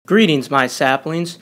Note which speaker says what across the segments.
Speaker 1: Greetings, my saplings.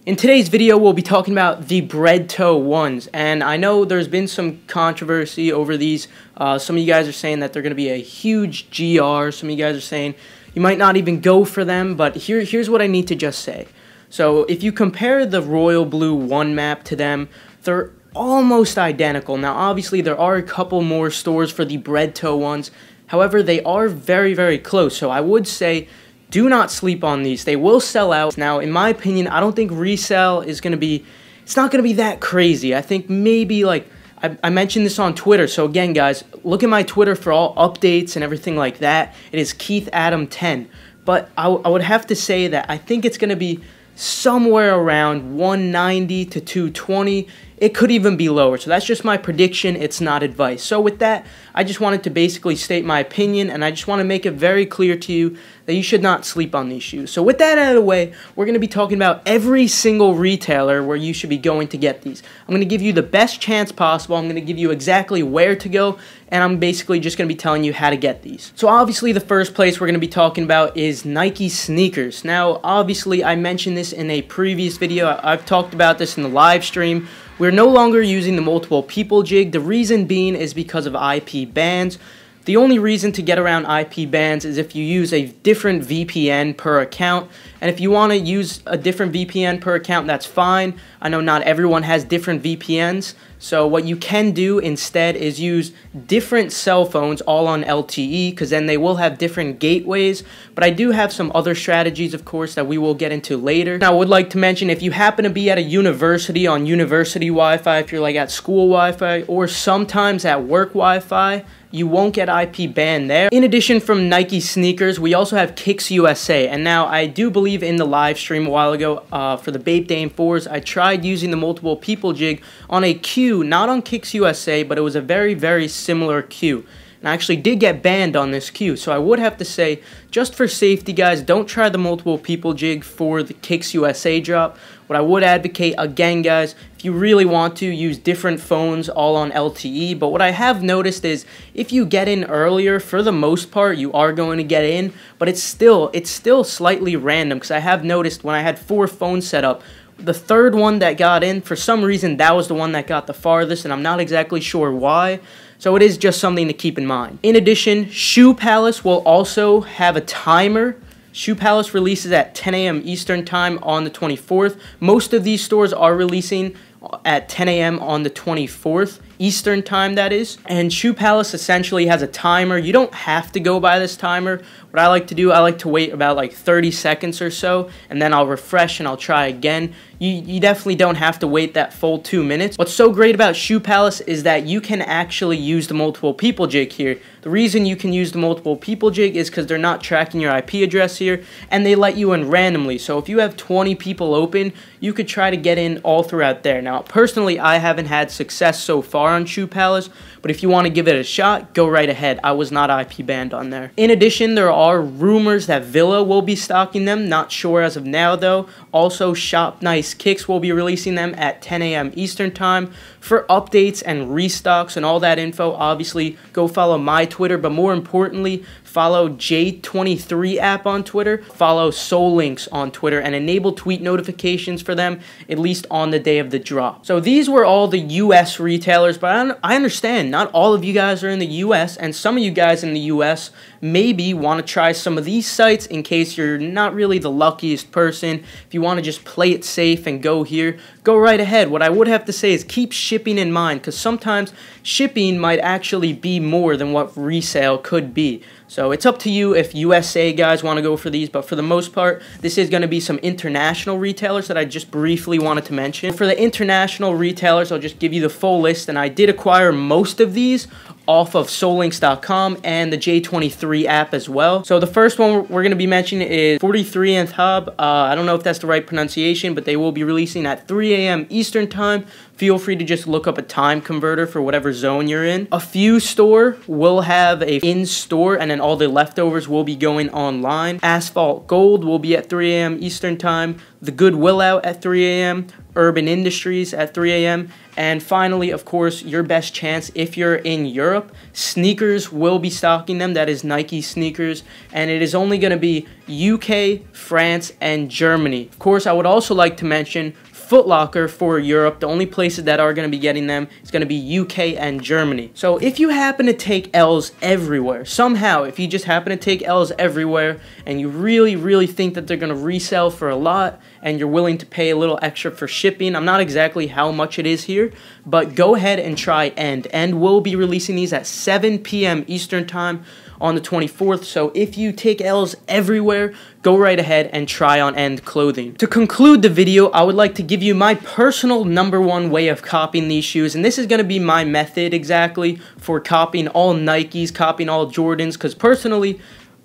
Speaker 1: In today's video, we'll be talking about the bread toe ones, and I know there's been some controversy over these. Some of you guys are saying that they're going to be a huge GR. Some of you guys are saying you might not even go for them, but here's what I need to just say. So if you compare the royal blue one map to them, they're almost identical. Now, obviously, there are a couple more stores for the bread toe ones. However, they are very, very close, so I would say do not sleep on these. They will sell out. Now, in my opinion, I don't think resale is going to be, it's not going to be that crazy. I think maybe, like, I mentioned this on Twitter. So, again, guys, look at my Twitter for all updates and everything like that. It is Keith Adam 10. But I would have to say that I think it's going to be somewhere around 190 to 220. It could even be lower. So that's just my prediction. It's not advice. So with that, I just wanted to basically state my opinion, and I just want to make it very clear to you that you should not sleep on these shoes. So with that out of the way, we're going to be talking about every single retailer where you should be going to get these. I'm going to give you the best chance possible. I'm going to give you exactly where to go, and I'm basically just going to be telling you how to get these. So obviously the first place we're going to be talking about is Nike sneakers. Now obviously I mentioned this in a previous video. I've talked about this in the live stream. We're no longer using the multiple people jig. The reason being is because of IP bans. The only reason to get around IP bans is if you use a different VPN per account. And if you want to use a different VPN per account, that's fine. I know not everyone has different VPNs. So what you can do instead is use different cell phones all on LTE, because then they will have different gateways. But I do have some other strategies, of course, that we will get into later. Now, I would like to mention, if you happen to be at a university on university Wi-Fi, if you're like at school Wi-Fi, or sometimes at work Wi-Fi, you won't get IP banned there. In addition, from Nike sneakers, we also have Kicks USA. And now I do believe in the live stream a while ago for the Bape Dame 4s, I tried using the multiple people jig on a queue, not on Kicks USA, but it was a very, very similar queue. And I actually did get banned on this queue. So I would have to say, just for safety, guys, don't try the multiple people jig for the Kicks USA drop. What I would advocate, again, guys, if you really want to, use different phones all on LTE. But what I have noticed is if you get in earlier, for the most part, you are going to get in. But it's still slightly random, because I have noticed when I had 4 phones set up, the third one that got in, for some reason, that was the one that got the farthest, and I'm not exactly sure why. So it is just something to keep in mind. In addition, Shoe Palace will also have a timer. Shoe Palace releases at 10 a.m. Eastern Time on the 24th. Most of these stores are releasing at 10 a.m. on the 24th, Eastern Time, that is. And Shoe Palace essentially has a timer. You don't have to go by this timer. What I like to do, I like to wait about like 30 seconds or so, and then I'll refresh and I'll try again. You definitely don't have to wait that full 2 minutes. What's so great about Shoe Palace is that you can actually use the multiple people jig here. The reason you can use the multiple people jig is because they're not tracking your IP address here, and they let you in randomly. So if you have 20 people open, you could try to get in all throughout there. Now, personally, I haven't had success so far on Shoe Palace, but if you want to give it a shot, go right ahead. I was not IP banned on there. In addition, there are rumors that Villa will be stocking them. Not sure as of now, though. Also, Shop Nice Kicks will be releasing them at 10 a.m. Eastern Time. For updates and restocks and all that info, obviously, go follow my Twitter, but more importantly, follow J23 app on Twitter, follow SoulLinks on Twitter, and enable tweet notifications for them, at least on the day of the drop. So these were all the US retailers, but I understand not all of you guys are in the US, and some of you guys in the US maybe want to try some of these sites in case you're not really the luckiest person. If you want to just play it safe and go here, go right ahead. What I would have to say is keep shipping in mind, because sometimes shipping might actually be more than what resale could be. So it's up to you if USA guys want to go for these, but for the most part, this is going to be some international retailers that I just briefly wanted to mention. For the international retailers, I'll just give you the full list, and I did acquire most of these off of soullinks.com and the J23 app as well. So the first one we're going to be mentioning is 43th Hub. I don't know if that's the right pronunciation, but they will be releasing at 3 a.m. Eastern Time. Feel free to just look up a time converter for whatever zone you're in. A few store will have a in-store, and then all the leftovers will be going online. Asphalt Gold will be at 3 a.m. Eastern Time. The Goodwill out at 3 a.m. Urban Industries at 3 a.m. And finally, of course, your best chance if you're in Europe, Sneakers will be stocking them. That is Nike sneakers. And it is only going to be UK, France, and Germany. Of course, I would also like to mention Foot Locker for Europe. The only places that are going to be getting them is going to be UK and Germany. So if you happen to take L's everywhere, somehow, if you just happen to take L's everywhere and you really think that they're going to resell for a lot and you're willing to pay a little extra for shipping, I'm not exactly how much it is here, but go ahead and try End. End will be releasing these at 7 p.m. Eastern Time on the 24th, so if you take L's everywhere, go right ahead and try on End clothing. To conclude the video, I would like to give you my personal #1 way of copying these shoes, and this is going to be my method exactly for copying all Nikes, copying all Jordans, because personally,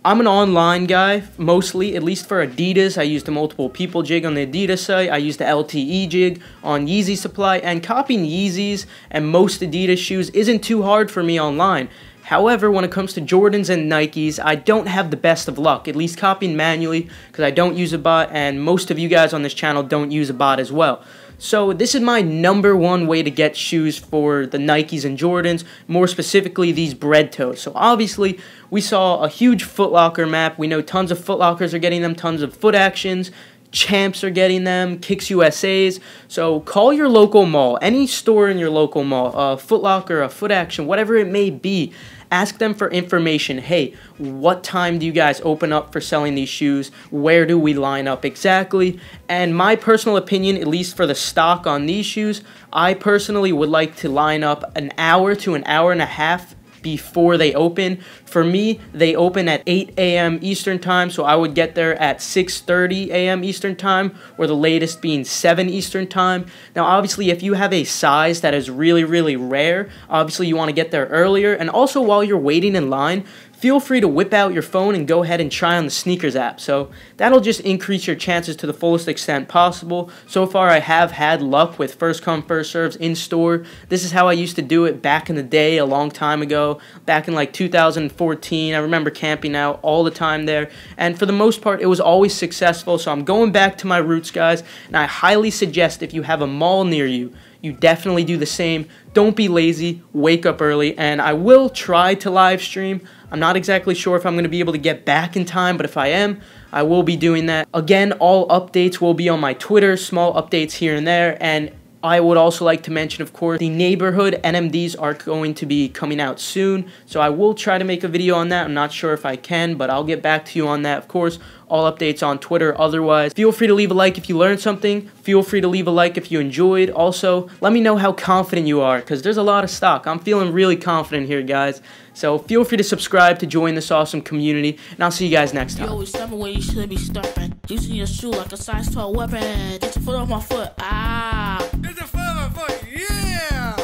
Speaker 1: I'm an online guy, mostly, at least for Adidas. I use the multiple people jig on the Adidas site. I use the LTE jig on Yeezy Supply, and copying Yeezys and most Adidas shoes isn't too hard for me online. However, when it comes to Jordans and Nikes, I don't have the best of luck, at least copying manually, because I don't use a bot, and most of you guys on this channel don't use a bot as well. So this is my #1 way to get shoes for the Nikes and Jordans, more specifically these BRED toes. So obviously, we saw a huge Foot Locker map. We know tons of Foot Lockers are getting them, tons of Foot Actions. Champs are getting them, Kicks USA's. So call your local mall, any store in your local mall, a Foot Locker, a Foot Action, whatever it may be. Ask them for information. Hey, what time do you guys open up for selling these shoes? Where do we line up exactly? And my personal opinion, at least for the stock on these shoes, I personally would like to line up an hour to an hour and a half before they open. For me, they open at 8 a.m. Eastern Time, so I would get there at 6:30 a.m. Eastern Time, or the latest being 7 Eastern Time. Now, obviously, if you have a size that is really rare, obviously you want to get there earlier. And also, while you're waiting in line, feel free to whip out your phone and go ahead and try on the Sneakers app. So that'll just increase your chances to the fullest extent possible. So far, I have had luck with first come, first serves in store. This is how I used to do it back in the day, a long time ago, back in like 2014. I remember camping out all the time there. And for the most part, it was always successful. So I'm going back to my roots, guys. And I highly suggest if you have a mall near you, you definitely do the same. Don't be lazy, wake up early, and I will try to live stream. I'm not exactly sure if I'm going to be able to get back in time, but if I am, I will be doing that. Again, all updates will be on my Twitter, small updates here and there, and I would also like to mention, of course, the neighborhood NMDs are going to be coming out soon, so I will try to make a video on that. I'm not sure if I can, but I'll get back to you on that, of course. All updates on Twitter. Otherwise, feel free to leave a like if you learned something. Feel free to leave a like if you enjoyed. Also, let me know how confident you are, because there's a lot of stock. I'm feeling really confident here, guys. So feel free to subscribe to join this awesome community, and I'll see you guys next time.
Speaker 2: You always tell me where you should be stepping. Using your shoe like a size 12 weapon. Get your foot off my foot. Ah.
Speaker 3: Get your foot off my foot. Yeah.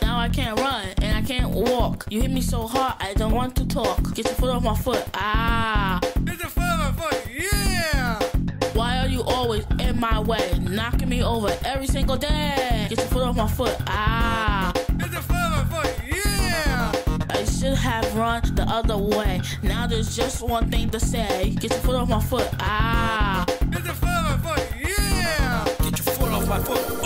Speaker 2: Now I can't run and I can't walk. You hit me so hard I don't want to talk. Get your foot off my foot. Ah.
Speaker 3: Get your foot off my foot. Yeah.
Speaker 2: Why are you always in my way, knocking me over every single day? Get your foot off my foot. Ah.
Speaker 3: Get your foot off my foot. Yeah.
Speaker 2: I should have run the other way. Now there's just one thing to say. Get your foot off my foot. Ah.
Speaker 3: Get your foot off my foot. Yeah.
Speaker 4: Get your foot off my foot.